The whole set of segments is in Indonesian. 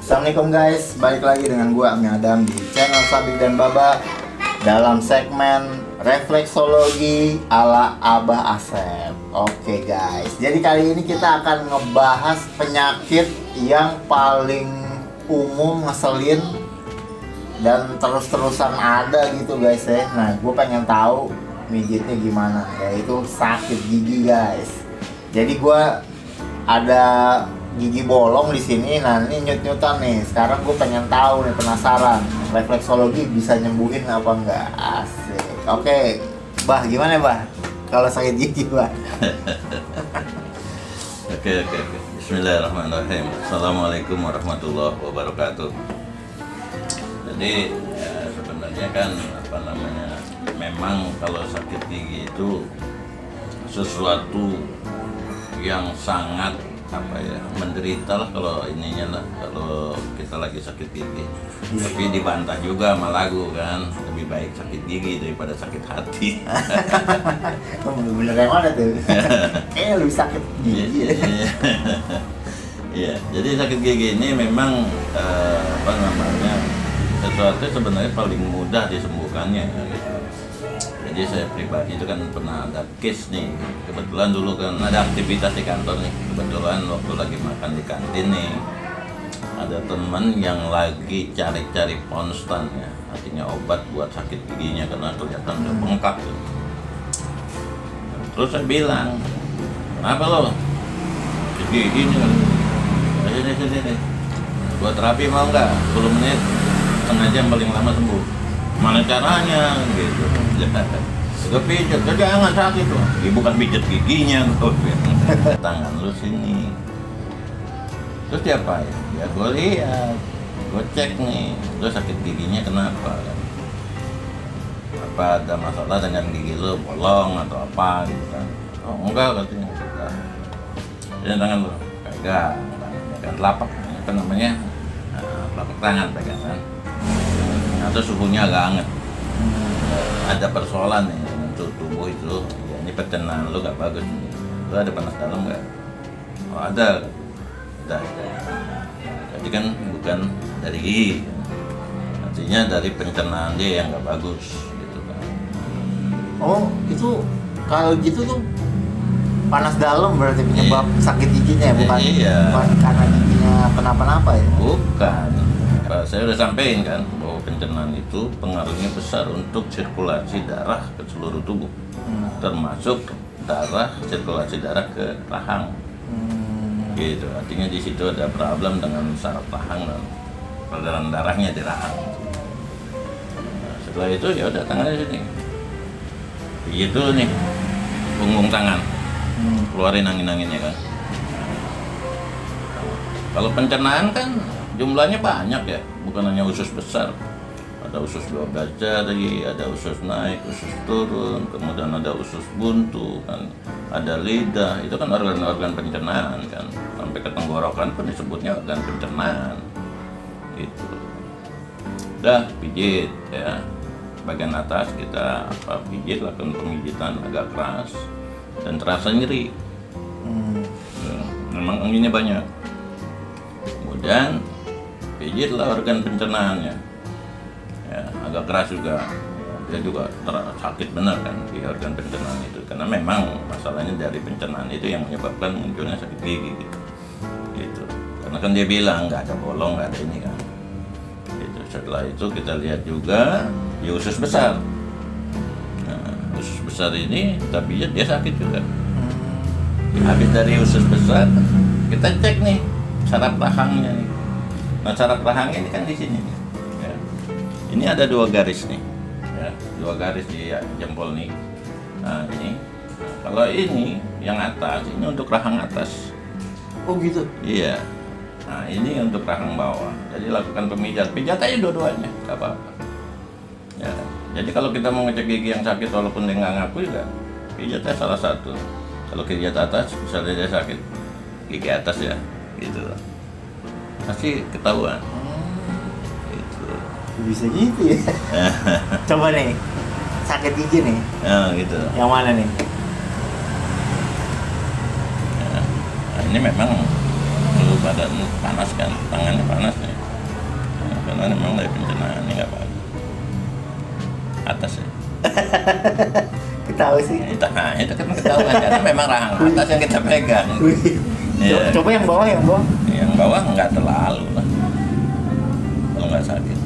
Assalamualaikum guys, balik lagi dengan gua Ami Adam di channel Sabik dan Baba dalam segmen refleksologi ala Abah Asep. Oke guys, jadi kali ini kita akan ngebahas penyakit yang paling umum ngeselin dan terus-terusan ada gitu guys ya. Nah, gue pengen tahu mijitnya gimana, yaitu sakit gigi guys. Jadi gue ada gigi bolong di sini, nah ini nyut-nyutan nih. Sekarang gue pengen tahu nih, penasaran, refleksologi bisa nyembuhin apa enggak? Asik. Oke, Bah, gimana Bah kalau sakit gigi Bah? Oke. Bismillahirrahmanirrahim. Assalamualaikum warahmatullahi wabarakatuh. Jadi sebenarnya kan memang kalau sakit gigi itu sesuatu yang sangat menderita lah kalau ininya lah, kalau kita lagi sakit gigi. Tapi dibantah juga sama lagu kan, lebih baik sakit gigi daripada sakit hati. Bener yang mana tuh? Kayaknya lebih sakit gigi. Iya, jadi sakit gigi ini memang sesuatu sebenarnya paling mudah disembuhkannya gitu. Jadi saya pribadi itu kan pernah ada case nih, kebetulan dulu kan ada aktivitas di kantor nih, kebetulan waktu lagi makan di kantin nih ada teman yang lagi cari-cari ponstan ya, artinya obat buat sakit giginya karena kelihatan udah bengkak gitu. Terus saya bilang, kenapa lo? Sakit gigi nih, buat terapi mau nggak? 10 menit, setengah jam paling lama sembuh. Mana caranya gitu. Gue pijat, jangan sakit loh. Ya, bukan pijat giginya gue. Tangan lu sini. Terus dia apa ya? Ya gue lihat, gue cek nih, lu sakit giginya kenapa kan? Apa ada masalah dengan gigi lu, bolong atau apa gitu kan? Oh enggak katanya. Jadi tangan lu pegang telapak, apa namanya? Telapak tangan pegangan. Atau suhunya agak hangat. Ada persoalan nih untuk tubuh itu, ya ini pencernaan lu gak bagus nih. Lu ada panas dalam gak? Oh ada. Jadi kan bukan dari gigi, artinya dari pencernaan dia yang gak bagus gitu kan. Oh itu kalau gitu tuh panas dalam berarti penyebab sakit giginya ya, bukan karena giginya kenapa-napa ya? Bukan. Saya udah sampein kan bahwa pencernaan itu pengaruhnya besar untuk sirkulasi darah ke seluruh tubuh, termasuk sirkulasi darah ke rahang. Gitu, artinya di situ ada problem dengan saraf rahang dan peredaran darahnya di rahang. Nah, setelah itu ya udah tangannya sini, begitu nih, punggung tangan, keluarin angin-anginnya kan. Kalau pencernaan kan jumlahnya banyak ya, bukan hanya usus besar. Ada usus 12 jari, ada usus naik, usus turun, kemudian ada usus buntu kan, ada lidah, itu kan organ-organ pencernaan kan. Sampai ke tenggorokan pun disebutnya organ pencernaan. Gitu. Udah pijit ya. Bagian atas kita pijit, lakukan pemijitan agak keras dan terasa nyeri. Memang anginnya banyak. Kemudian pijitlah organ pencernaannya ya, agak keras juga, dia juga sakit benar kan di organ pencernaan itu, karena memang masalahnya dari pencernaan itu yang menyebabkan munculnya sakit gigi gitu. Karena kan dia bilang nggak ada bolong, nggak ada ini kan gitu. Setelah itu kita lihat juga di usus besar. Nah, usus besar ini kita pijat dia sakit juga. Habis dari usus besar kita cek nih saraf rahangnya nih. Nah, saraf rahangnya ini kan di sini nih. Ya. Ini ada 2 garis nih. Ya, 2 garis di jempol nih. Nah, ini. Nah, kalau ini yang atas, ini untuk rahang atas. Oh gitu. Iya. Nah, ini untuk rahang bawah. Jadi lakukan pijat aja dua-duanya, enggak apa-apa. Ya. Jadi kalau kita mau ngecek gigi yang sakit walaupun dia nggak ngaku juga, pijatnya salah satu. Kalau pijat atas, misalnya dia sakit gigi atas ya, gitu. Pasti ketahuan. Gitu. Bisa gitu ya. Coba nih, sakit gigi nih. Gitu. Yang mana nih? Nah, ini memang badan panas kan, tangannya panas nih. Nah, karena memang dari pencernaan ini nggak bagus. Atas ya. Tahu sih. Itu kan ketahuan karena memang rahang atas yang kita pegang. Iya. Coba yang bawah, Yang bawah nggak terlalu lah. Kalau nggak sakit.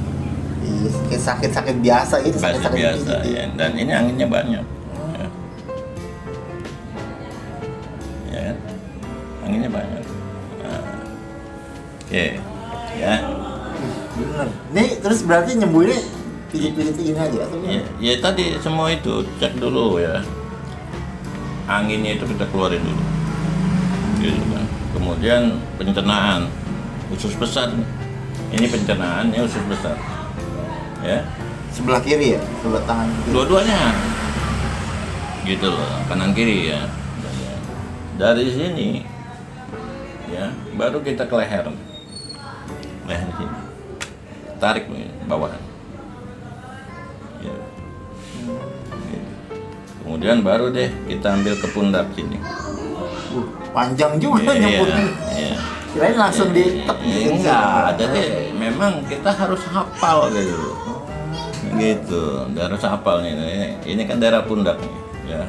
Iya, sakit biasa gitu, Masih sakit biasa gitu. ya. Dan ini anginnya banyak. Ya. Ya kan? Anginnya banyak. Nah. Oke. Ya. Bener. Nih terus berarti nyembuhinnya pijit-pijit ini aja atau Ya, ya tadi semua itu cek dulu ya. Anginnya itu kita keluarin dulu. Gitu kan. Kemudian pencernaan usus besar. Ini pencernaan, ini usus besar. Ya. sebelah kiri ya, sebelah tangan kiri. Dua-duanya. Gitu loh, kanan kiri ya. Dari sini ya, baru kita ke leher. Leher sini. Tarik nih bawah. Ya. Gitu. Kemudian baru deh kita ambil ke pundak sini. Panjang juga nyebutnya. Iya. Kirain langsung ditek gitu. Enggak, jadi memang kita harus hafal gitu. Gitu, harus hafal nih. Ini kan daerah pundak nih, ya.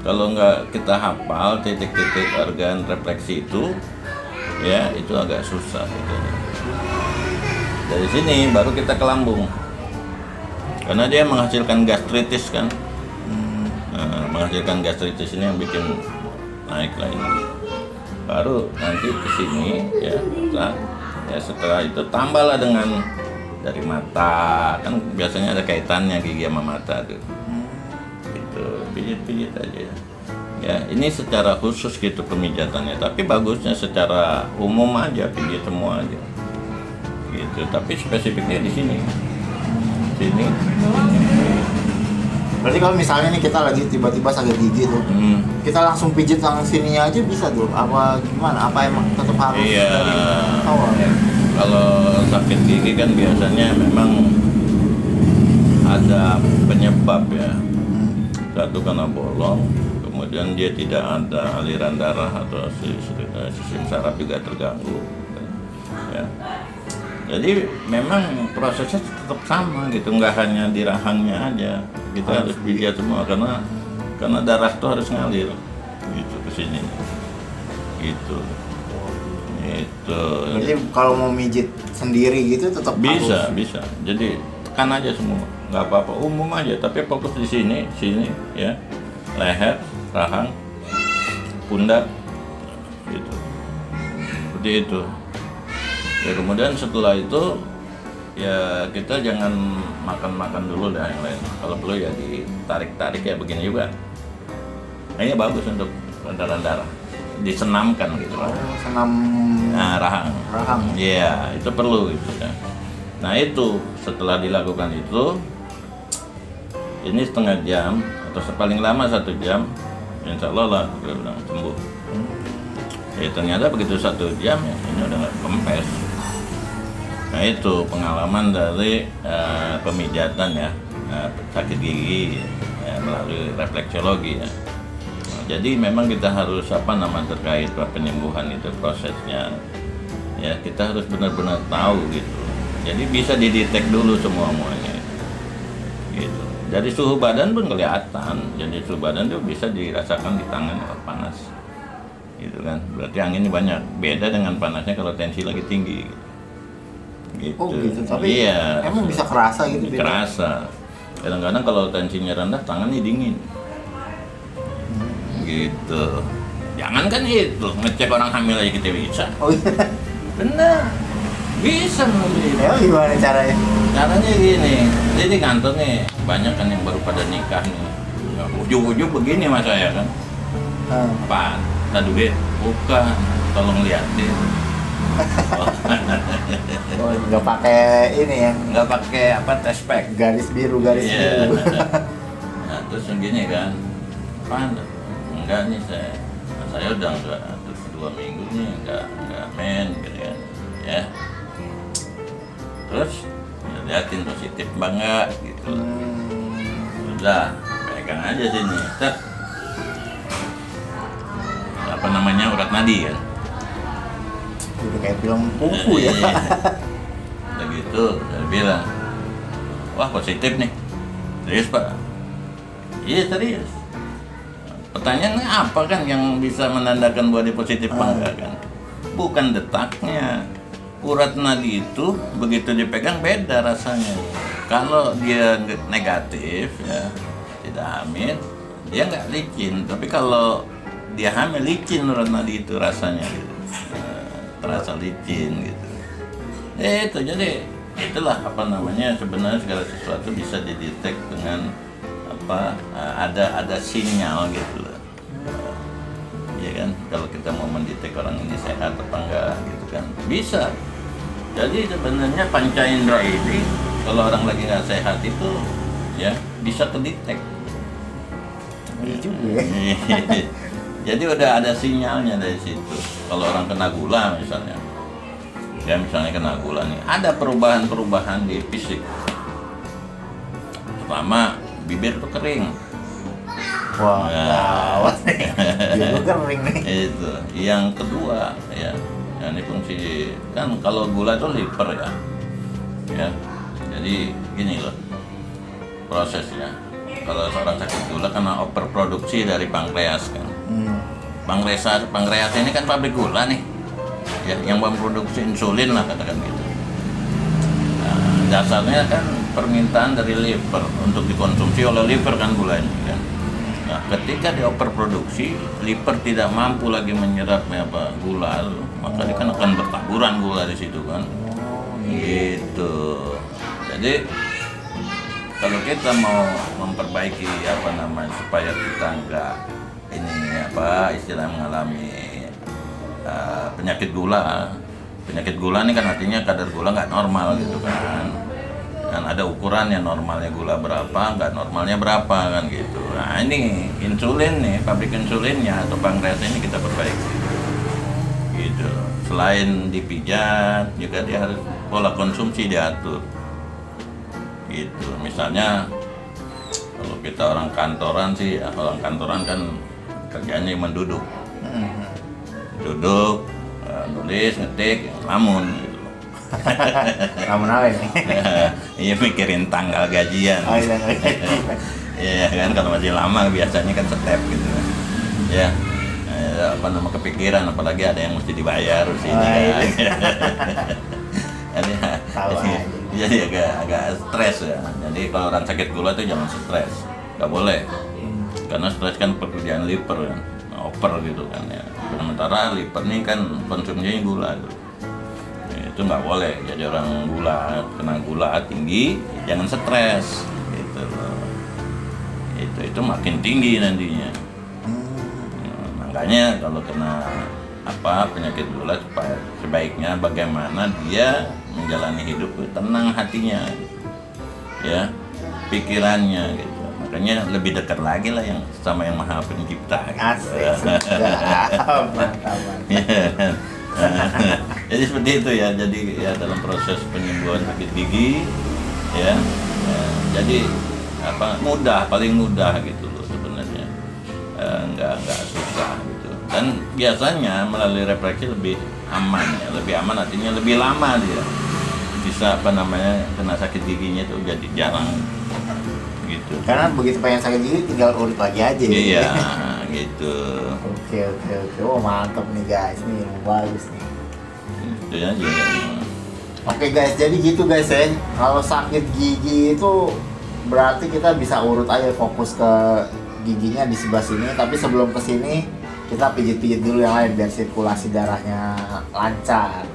Kalau nggak kita hafal titik-titik organ refleksi itu, ya itu agak susah gitu. Dari sini baru kita ke lambung. Karena dia menghasilkan gastritis kan. Nah, menghasilkan gastritis ini yang bikin naik lagi. Baru nanti ke sini ya, setelah itu tambahlah dengan dari mata, kan biasanya ada kaitannya gigi sama mata tuh. Gitu, pijit-pijit aja. Ya, ini secara khusus gitu pemijatannya, tapi bagusnya secara umum aja, pijit semua aja. Gitu, tapi spesifiknya di sini. Sini. Berarti kalau misalnya nih kita lagi tiba-tiba sakit gigi tuh, kita langsung pijit yang sininya aja bisa tuh? Apa gimana? Apa emang tetap harus Iya. dari awal? Kalau sakit gigi kan biasanya memang ada penyebab ya. Satu karena bolong, kemudian dia tidak ada aliran darah atau sistem saraf juga terganggu. Ya. Jadi memang prosesnya tetap sama gitu, nggak hanya di rahangnya aja. Kita harus pijat semua karena darah itu harus ngalir gitu ke sini. Gitu. Itu. Jadi kalau mau mijit sendiri gitu tetap Bisa. harus. Jadi tekan aja semua, nggak apa-apa, umum aja. Tapi fokus di sini, ya, leher, rahang, pundak, gitu. Seperti itu. Ya kemudian setelah itu ya kita jangan makan dulu dah yang lain. Kalau perlu ya ditarik-tarik ya begini juga. Nah, ini bagus untuk peredaran darah. Disenamkan gitu lah. Senam Rahang. Iya, itu perlu gitu ya. Nah itu setelah dilakukan itu, ini setengah jam atau paling lama 1 jam, insya Allah lah kita bilang sembuh. Ya ternyata begitu 1 jam ya ini udah nggak kempes. Nah itu pengalaman dari pemijatan ya, sakit gigi ya, melalui refleksologi ya. Jadi memang kita harus terkait penyembuhan itu prosesnya ya, kita harus benar-benar tahu gitu. Jadi bisa didetek dulu semuanya gitu. Dari suhu badan pun kelihatan. Jadi suhu badan itu bisa dirasakan di tangan kalau panas gitu kan. Berarti anginnya banyak. Beda dengan panasnya kalau tensi lagi tinggi gitu. Oh gitu, tapi iya, emang bisa kerasa gitu? Kerasa. Kadang-kadang kalau tensinya rendah tangannya dingin gitu. Jangan kan itu ngecek orang hamil aja kita bisa. Oh iya. Bener, bisa gitu. Ya gimana caranya? Caranya gini, jadi kantor nih banyak kan yang baru pada nikah nih. Ya, ujung-ujung begini mas saya kan. Pak, tadi duit bukan, tolong liatin. Oh, nggak pakai ini yang Nggak pakai test pack. garis biru biru. Nah, terus yang gini kan, Pak, enggak nih saya udah enggak 2 minggu nih enggak men gitu kan ya. Terus ya, liatin positif banget gitu. Udah pegang aja sini. Set. Urat nadi kan. Udah kayak film kungfu ya. Udah gitu, saya bilang, wah positif nih. Serius Pak? Iya serius. Pertanyaannya apa kan yang bisa menandakan bahwa dia positif apa enggak kan? Bukan detaknya. Urat nadi itu begitu dipegang beda rasanya. Kalau dia negatif ya, tidak hamil, dia nggak licin. Tapi kalau dia hamil licin urat nadi itu rasanya gitu. Terasa licin gitu. Itu jadi itulah apa namanya, sebenarnya segala sesuatu bisa didetek dengan apa, ada sinyal gitu loh. Iya kan, kalau kita mau mendetek orang ini sehat apa enggak gitu kan bisa. Jadi sebenarnya panca indera ini kalau orang lagi nggak sehat itu ya bisa kedetek. Iya juga ya. Jadi udah ada sinyalnya dari situ. Kalau orang kena gula misalnya, ya misalnya kena gula nih, ada perubahan-perubahan di fisik. Pertama, bibir tuh kering. Wah, Nah, gawat nih. Biar kering nih. itu. Yang kedua ya, ini fungsi kan kalau gula itu liver ya. Ya. Jadi gini loh prosesnya. Kalau seorang sakit gula karena overproduksi dari pankreas kan. Pankreas ini kan pabrik gula nih. Ya, yang memproduksi insulin lah katakan gitu. Nah, dasarnya kan permintaan dari liver untuk dikonsumsi oleh liver kan gula ini kan. Nah, ketika dia overproduksi, liver tidak mampu lagi menyerap gula, maka dia kan akan bertaburan gula di situ kan. Gitu. Jadi kalau kita mau memperbaiki apa namanya supaya kita enggak ini apa istilah mengalami penyakit gula ini kan artinya kadar gula nggak normal gitu kan ada ukurannya, normalnya gula berapa, nggak normalnya berapa kan gitu. Nah ini insulin nih, pabrik insulinnya atau pankreas ini kita perbaiki gitu. Selain dipijat juga dia harus pola konsumsi diatur gitu. Misalnya kalau kita orang kantoran sih, orang kantoran kan kerjanya cuma duduk, nulis, ngetik, ngelamun gitu. Ngelamun apa ini? Iya mikirin tanggal gajian. Oh iya, Iya kan kalau masih lama biasanya kan step gitu. Ya, apa nama kepikiran apalagi ada yang mesti dibayar sih. Jadi agak stres ya. Jadi kalau orang sakit gula itu jangan stres, nggak boleh. Karena stres kan pekerjaan liver kan, oper gitu kan ya. Sementara liver ini kan konsumsinya gula gitu. Itu nggak boleh. Jadi orang kena gula tinggi, jangan stres gitu loh. Itu makin tinggi nantinya. Makanya kalau kena penyakit gula sebaiknya bagaimana dia menjalani hidup tenang hatinya ya, pikirannya gitu. Makanya lebih dekat lagi lah sama yang Maha Pencipta gitu. Asik, mantap. Jadi seperti itu ya. Jadi ya dalam proses penyembuhan sakit gigi ya, jadi paling mudah gitu loh sebenarnya. Nggak susah gitu. Dan biasanya melalui refleksi lebih aman ya, lebih aman artinya lebih lama dia bisa kena sakit giginya itu jadi jarang gitu. Karena begitu pengen sakit gigi tinggal urut lagi aja. Iya, gitu. Oke. Oh mantap nih guys, nih bagus nih. Itu aja. Oke guys, jadi gitu guys ya. Kalau sakit gigi itu berarti kita bisa urut aja, fokus ke giginya di sebelah sini. Tapi sebelum ke sini kita pijit-pijit dulu yang lain biar sirkulasi darahnya lancar.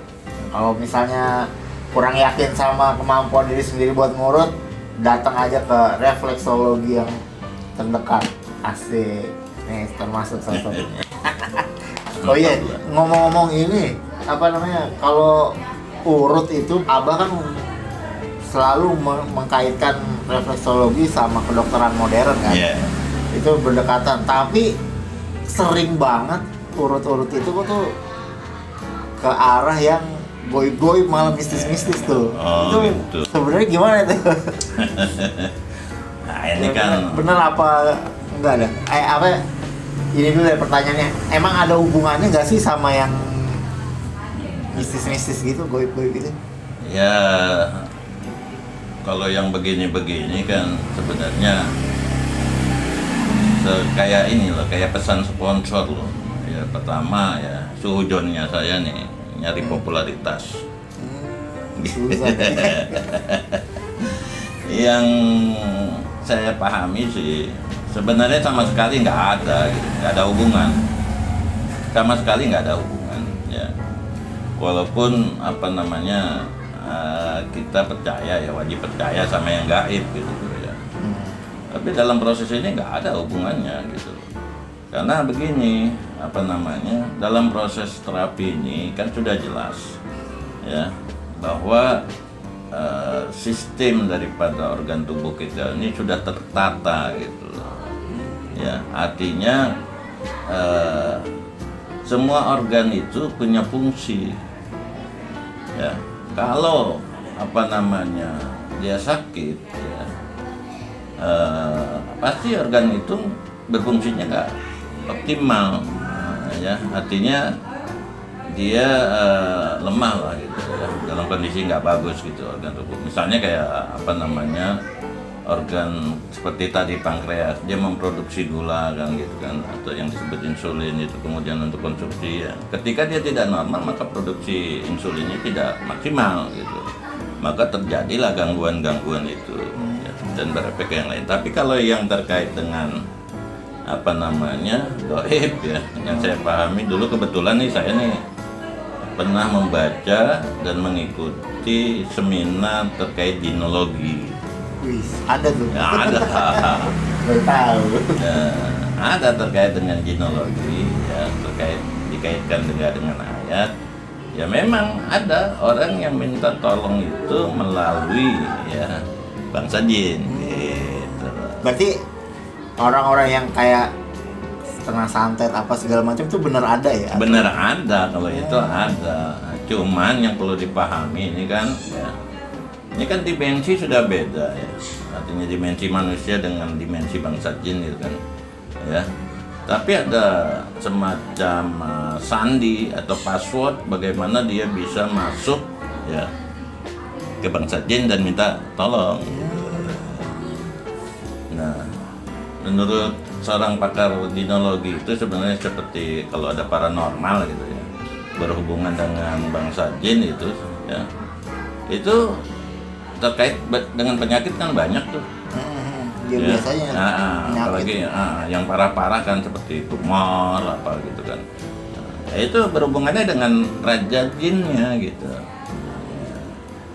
Kalau misalnya kurang yakin sama kemampuan diri sendiri buat ngurut, datang aja ke refleksologi yang terdekat. Asik. Nih termasuk salah satunya. Oh iya, ngomong-ngomong ini kalau urut itu Abah kan selalu mengkaitkan refleksologi sama kedokteran modern kan. Yeah. Itu berdekatan, tapi sering banget urut-urut itu tuh ke arah yang goib-goib, malah mistis-mistis tuh. Oh, itu gitu. Sebenarnya gimana tuh? Nah ini kan bener apa enggak ada? Ini dulu ya pertanyaannya. Emang ada hubungannya nggak sih sama yang mistis gitu, goib gitu. Ya, kalau yang begini-begini kan sebenarnya kayak ini loh, kayak pesan sponsor loh. Ya pertama ya suhujonnya saya nih nyari popularitas. Susah. Yang saya pahami sih sebenarnya sama sekali nggak ada, gitu. Nggak ada hubungan, sama sekali nggak ada hubungan. Ya, walaupun apa namanya kita percaya ya wajib percaya sama yang gaib gitu ya. Tapi dalam proses ini nggak ada hubungannya gitu. Karena begini, apa namanya, dalam proses terapi ini kan sudah jelas ya bahwa sistem daripada organ tubuh kita ini sudah tertata gitu loh. Ya, artinya semua organ itu punya fungsi. Ya, kalau apa namanya dia sakit ya, pasti organ itu berfungsinya nggak optimal. Ya, artinya dia lemah lah gitu ya, dalam kondisi nggak bagus gitu organ tubuh. Misalnya kayak apa namanya organ seperti tadi pankreas, dia memproduksi gula kan gitu kan, atau yang disebut insulin itu kemudian untuk konsumsi ya. Ketika dia tidak normal maka produksi insulinnya tidak maksimal gitu, maka terjadilah gangguan-gangguan itu ya, dan berefek yang lain. Tapi kalau yang terkait dengan apa namanya gaib ya, yang saya pahami dulu kebetulan nih saya nih pernah membaca dan mengikuti seminar terkait jinologi. Wih, ada tuh. Ya, ada. Baru tahu. Ya, ada terkait dengan jinologi ya, terkait dikaitkan juga dengan ayat. Ya memang ada orang yang minta tolong itu melalui ya bangsa jin gitu. Berarti orang-orang yang kayak setengah santet apa segala macam itu benar ada ya? Bener ada, kalau itu ada. Cuman yang perlu dipahami ini kan ya, ini kan dimensi sudah beda ya. Artinya dimensi manusia dengan dimensi bangsa jin gitu kan. Ya. Tapi ada semacam sandi atau password bagaimana dia bisa masuk ya ke bangsa jin dan minta tolong. Nah, menurut seorang pakar jinologi itu sebenarnya seperti kalau ada paranormal gitu ya, berhubungan dengan bangsa jin itu ya, itu terkait dengan penyakit kan banyak tuh. Ya, biasanya apalagi yang parah-parah kan seperti tumor apa gitu kan. Nah, itu berhubungannya dengan raja jinnya gitu.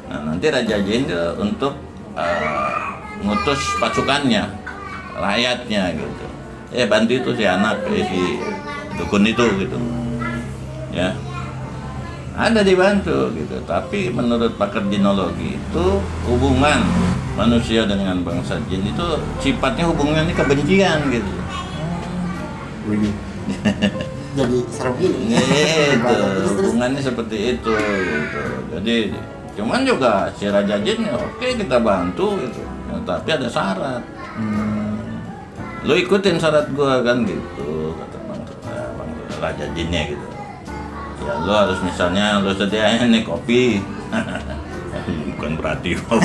Nah, nanti raja jin itu untuk ngutus pasukannya, rakyatnya gitu. Bantu itu si anak si dukun itu gitu. Ya. Ada dibantu gitu, tapi menurut pakar jinologi itu hubungan manusia dengan bangsa jin itu sifatnya hubungannya kebencian gitu. Jadi serem gini. Gitu, hubungannya seperti itu gitu. Jadi cuman juga si raja jin ya oke kita bantu gitu, ya, tapi ada syarat. Lo ikutin syarat gua kan gitu, kata bang raja jinnya gitu. Ya lo harus misalnya lo sediain nih kopi. Bukan berarti Udah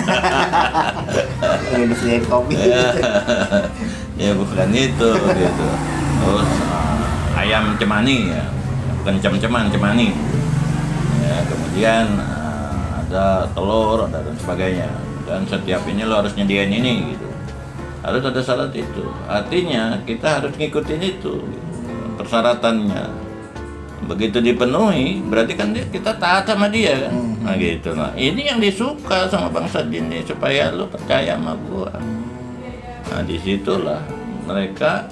disediain kopi. Ya bukan itu gitu. Terus ayam cemani ya, bukan cemani. Ya, kemudian ada telur, ada dan sebagainya. Dan setiap ini lo harus nyediain ini gitu. Harus ada syarat itu. Artinya kita harus ngikutin itu gitu, persyaratannya. Begitu dipenuhi, berarti kan kita taat sama dia kan. Nah gitu. Nah ini yang disuka sama bangsa jin ini, supaya lu percaya sama gua. Nah disitulah mereka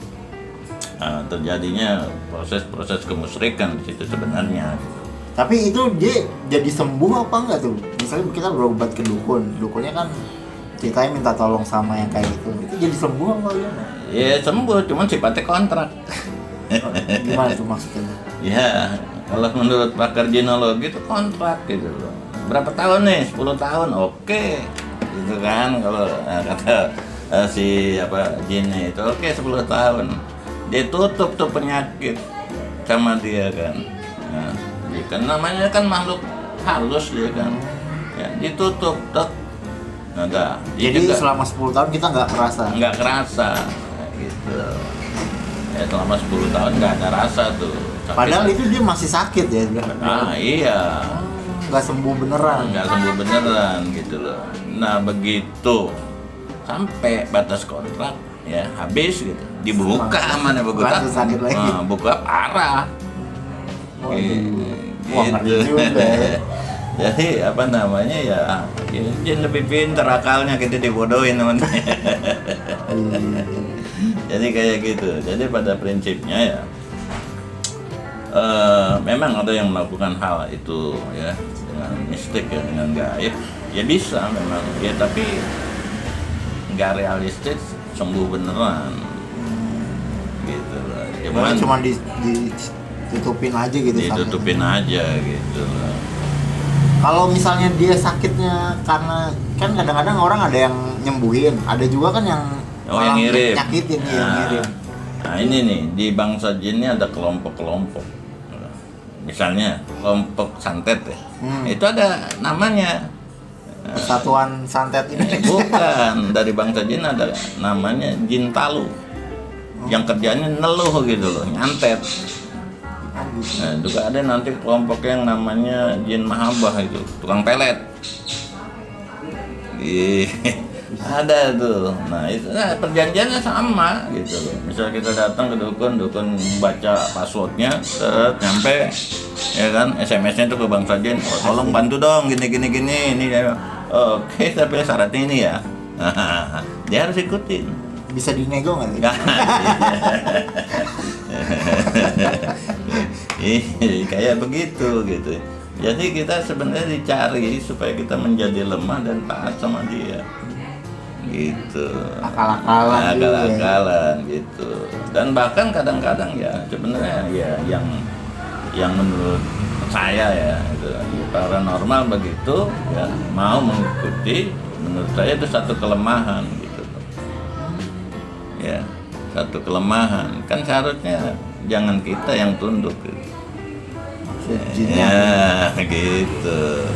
terjadinya proses-proses kemusyrikan di situ sebenarnya. Tapi itu dia jadi sembuh apa enggak tuh? Misalnya kita berobat ke dukun, dukunnya kan ceritanya minta tolong sama yang kayak gitu. Itu jadi sembuh apa gimana? Ya sembuh, cuman sifatnya kontrak. Gimana tuh maksudnya? Ya, kalau menurut pakar jinologi itu kontrak gitu loh. Berapa tahun nih? 10 tahun, oke. Gitu kan, kalau kata si jinnya itu, oke 10 tahun. Dia tutup tuh penyakit sama dia kan. Nah, kan namanya kan makhluk halus dia kan. Ya, ditutup tek. Nah, enggak. Jadi selama 10 tahun kita nggak kerasa gitu. Ya selama 10 tahun nggak ada rasa tuh. Padahal itu dia masih sakit ya. Iya. Nggak sembuh beneran gitu loh. Nah begitu sampai batas kontrak ya habis gitu, dibuka mana buka sakit lagi. Buka parah. Wah, ngeri juga ya. Jadi apa namanya ya jin lebih pintar akalnya, kita dibodohin teman. Jadi kayak gitu. Jadi pada prinsipnya ya memang ada yang melakukan hal itu ya dengan mistik ya, dengan gaib ya bisa memang ya, tapi nggak realistis sembuh beneran gitu loh. Cuma ditutupin aja gitu. Ditutupin aja gitu loh. Kalau misalnya dia sakitnya karena kan kadang-kadang orang ada yang nyembuhin, ada juga kan yang yang ngirim. Nyakitin yang ngirim. Nah ini nih di bangsa jin ini ada kelompok-kelompok. Misalnya kelompok santet ya. Itu ada namanya. Persatuan santet ini. Bukan, dari bangsa jin ada namanya jin talu. Yang kerjanya neluh gitu loh, nyantet. Nah, juga ada nanti kelompok yang namanya jin mahabah itu, tukang pelet. Ada tuh. Nah, itu perjanjiannya sama gitu loh. Misal kita datang ke dukun baca passwordnya, nyampe ya kan, SMS-nya tuh ke Bang Sajin, tolong bantu dong gini ini ya. Oke, tapi syaratnya ini ya. Dia harus ikutin. Bisa dinego nggak? Kayak begitu gitu. Jadi kita sebenarnya dicari supaya kita menjadi lemah dan taat sama dia. Gitu. Akal-akalan gitu. Dan bahkan kadang-kadang ya sebenarnya ya yang menurut saya ya gitu, paranormal begitu ya mau mengikuti, menurut saya itu satu kelemahan gitu. Ya, satu kelemahan. Kan seharusnya jangan kita yang tunduk gitu. Ya, gitu.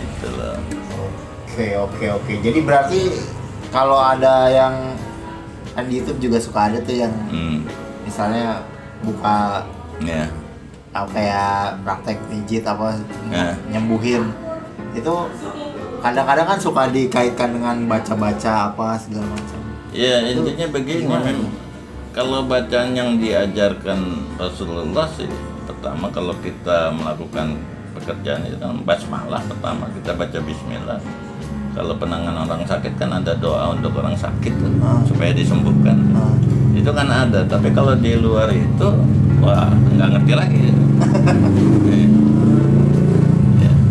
Itu loh. Oke. Jadi berarti kalau ada yang kan di YouTube juga suka ada tuh yang misalnya buka kayak praktek pijit apa nyembuhin, itu kadang-kadang kan suka dikaitkan dengan baca-baca apa segala macam. Ya intinya begini, memang kalau bacaan yang diajarkan Rasulullah sih, pertama kalau kita melakukan pekerjaan itu kan basmalah, pertama kita baca bismillah. Kalau penanganan orang sakit kan ada doa untuk orang sakit tuh, supaya disembuhkan. Itu kan ada, tapi kalau di luar itu wah nggak ngerti lagi.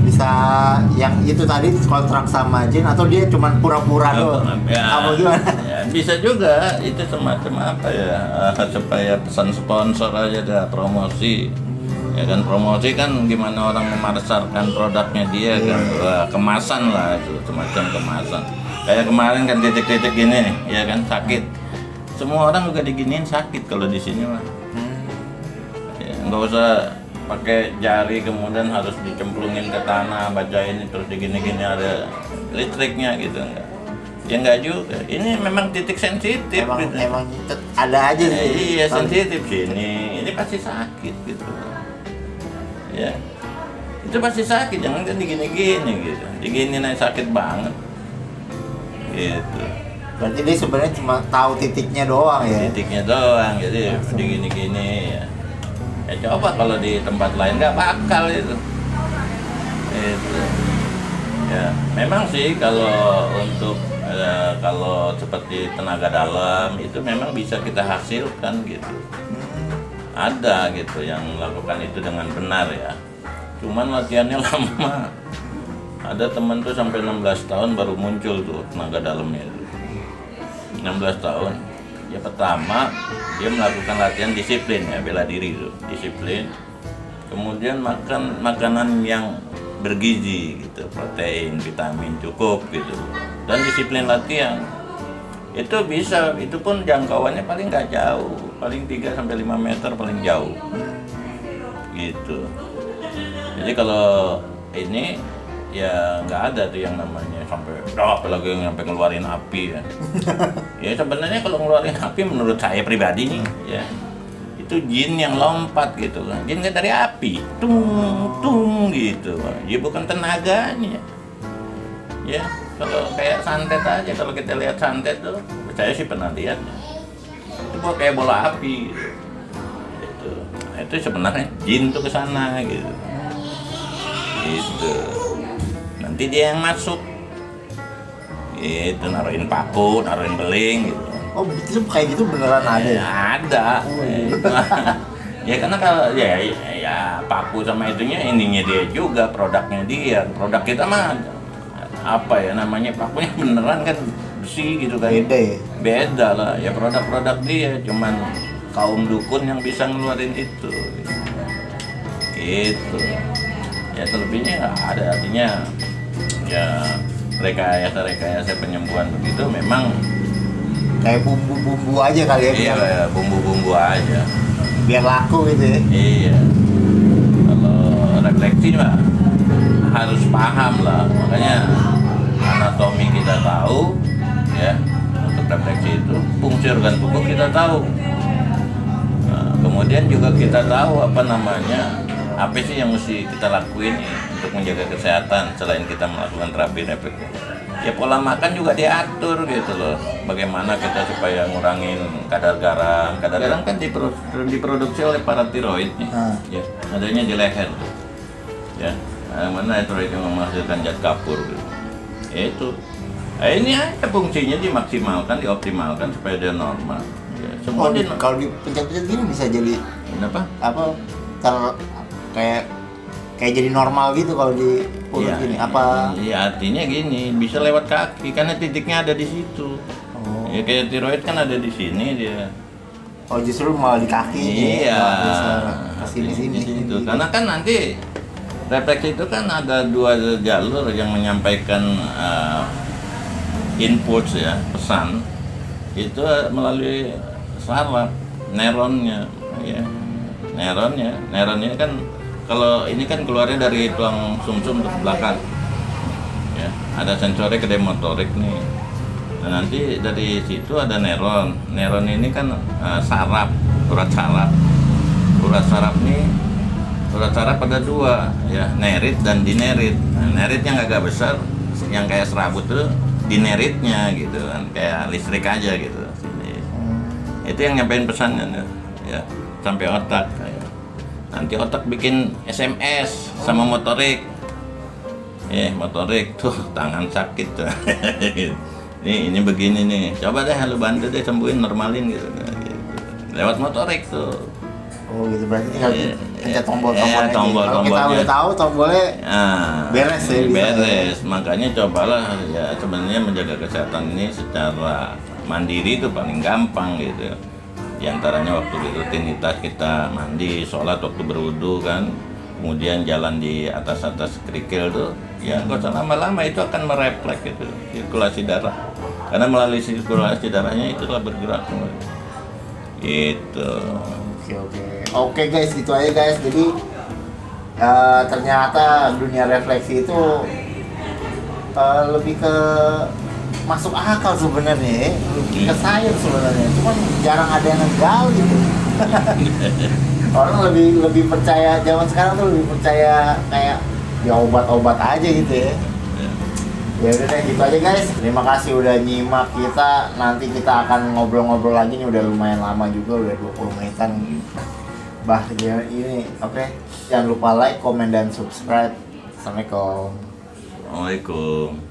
Bisa yang itu tadi kontrak sama jin atau dia cuma pura-pura doang? Apa gimana? Ya, bisa juga itu semacam apa ya, supaya pesan sponsor aja dah, promosi. Ya kan, promosi kan gimana orang memasarkan produknya dia kan. Wah, kemasan lah itu, semacam kemasan. Kayak kemarin kan titik-titik gini ya kan, sakit. Semua orang juga diginiin sakit kalau di sini mah. Ya, nggak usah pakai jari kemudian harus dicemplungin ke tanah, bacain terus digini-gini ada listriknya gitu, enggak. Ya enggak juga. Ini memang titik sensitif gitu. Emang ada aja sih. Iya, sensitif sini. Ini pasti sakit gitu. Ya. Itu pasti sakit, jangan kan digini-gini gitu. Digini naik sakit banget. Gitu. Berarti dia sebenarnya cuma tahu titiknya doang ya. Titiknya doang. Jadi digini-gini ya. Ya coba kalau di tempat lain nggak bakal itu. Ya, memang sih kalau untuk kalau seperti tenaga dalam itu memang bisa kita hasilkan gitu. Ada gitu yang melakukan itu dengan benar ya. Cuman latihannya lama. Ada temen tuh sampai 16 tahun baru muncul tuh tenaga dalamnya itu. 16 tahun. Ya pertama dia melakukan latihan disiplin ya, bela diri tuh, disiplin. Kemudian makan makanan yang bergizi gitu, protein, vitamin cukup gitu. Dan disiplin latihan. Itu bisa, itu pun jangkauannya paling nggak jauh, paling 3 sampai 5 meter paling jauh. Gitu. Jadi Jadi kalau ini ya nggak ada tuh yang namanya sampai apalagi yang sampai ngeluarin api ya. Ya sebenarnya kalau ngeluarin api menurut saya pribadi nih ya itu jin yang lompat gitu kan. Jin kan dari api, tung gitu. Ya bukan tenaganya. Ya kalau kayak santet aja, kalau kita lihat santet tuh, saya sih pernah lihat. Itu kayak bola api. Gitu. Nah, itu sebenarnya jin tuh ke sana gitu. Gitu. Nanti dia yang masuk. Gitu, naruhin paku, naruhin beling gitu. Oh, itu kayak gitu beneran ada ya? Ada. Ya karena kalau ya paku sama itunya ininya dia juga, produknya dia. Produk kita mah apa ya namanya, pakunya beneran kan besi gitu kan. Beda ya? Beda lah, ya produk-produk dia cuman kaum dukun yang bisa ngeluarin itu. Gitu. Ya selebihnya nggak ada, artinya ya rekayasa penyembuhan begitu memang Kayak bumbu-bumbu aja kali ya? iya biar- ya, bumbu-bumbu aja. Biar laku gitu ya? Iya. Kalau refleksi mah harus paham lah, makanya anatomi kita tahu ya, untuk refleksi itu fungsi organ tubuh kita tahu. Nah, kemudian juga kita tahu apa namanya, apa sih yang mesti kita lakuin untuk menjaga kesehatan selain kita melakukan terapi refleksi. Ya pola makan juga diatur gitu loh. Bagaimana kita supaya ngurangin kadar garam. Kadar garam kan diproduksi oleh paratiroid nih. Ya, adanya di leher tuh. Ya, mana tiroid yang menghasilkan zat kapur gitu. Ya itu. Ini aja fungsinya dimaksimalkan, dioptimalkan supaya dia normal. Ya, semua Kalau dipencet-pencet gini bisa jadi kenapa? apa? Kayak jadi normal gitu kalau di urut gini. Apa? Iya, artinya gini, bisa lewat kaki karena titiknya ada di situ. Oh. Ya kayak tiroid kan ada di sini dia. Oh, justru malah di kaki. Iya. Kesini-sini. Itu karena kan nanti refleksi itu kan ada dua jalur yang menyampaikan input ya, pesan itu melalui saraf neuronnya ya. Neuronnya kan kalau ini kan keluarnya dari tulang sumsum ke belakang. Ya, ada sensorik, ada motorik nih. Nah, nanti dari situ ada neuron. Neuron ini kan saraf, urat saraf. Urat saraf ada dua, ya, nerit dan dinerit. Nah, nerit yang agak besar, yang kayak serabut tuh dineritnya gitu kan, kayak listrik aja gitu. Itu yang nyampein pesannya, ya, sampai otak. Ya. Nanti otak bikin SMS sama motorik. Motorik tuh tangan sakit tuh. ini begini nih. Coba deh lu bantu deh sembuhin, normalin gitu. Lewat motorik tuh. Oh gitu, berarti tinggal pencet tombol-tombol aja. Tombol-tombolnya. Kalau kita udah tahu tombolnya beres ya. Beres. Makanya cobalah ya, sebenarnya menjaga kesehatan ini secara mandiri itu paling gampang gitu. Di antaranya waktu di rutinitas kita mandi, sholat, waktu berwudu kan, kemudian jalan di atas kerikil tuh, ya nggak usah lama-lama, itu akan merefleks gitu sirkulasi darah, karena melalui sirkulasi darahnya itulah bergerak gitu. Oke guys, gitu aja guys. Jadi ternyata dunia refleksi itu lebih ke masuk akal sebenarnya, lebih ke sains sebenarnya. Cuman jarang ada yang ngegali gitu. Orang lebih percaya, zaman sekarang tuh lebih percaya kayak ya obat-obat aja gitu ya. Ya udah deh, gitu aja guys. Terima kasih udah nyimak kita. Nanti kita akan ngobrol-ngobrol lagi nih, udah lumayan lama juga, udah 20 menitan. Ya ini oke. Jangan lupa like, komen, dan subscribe. Assalamualaikum. Assalamualaikum.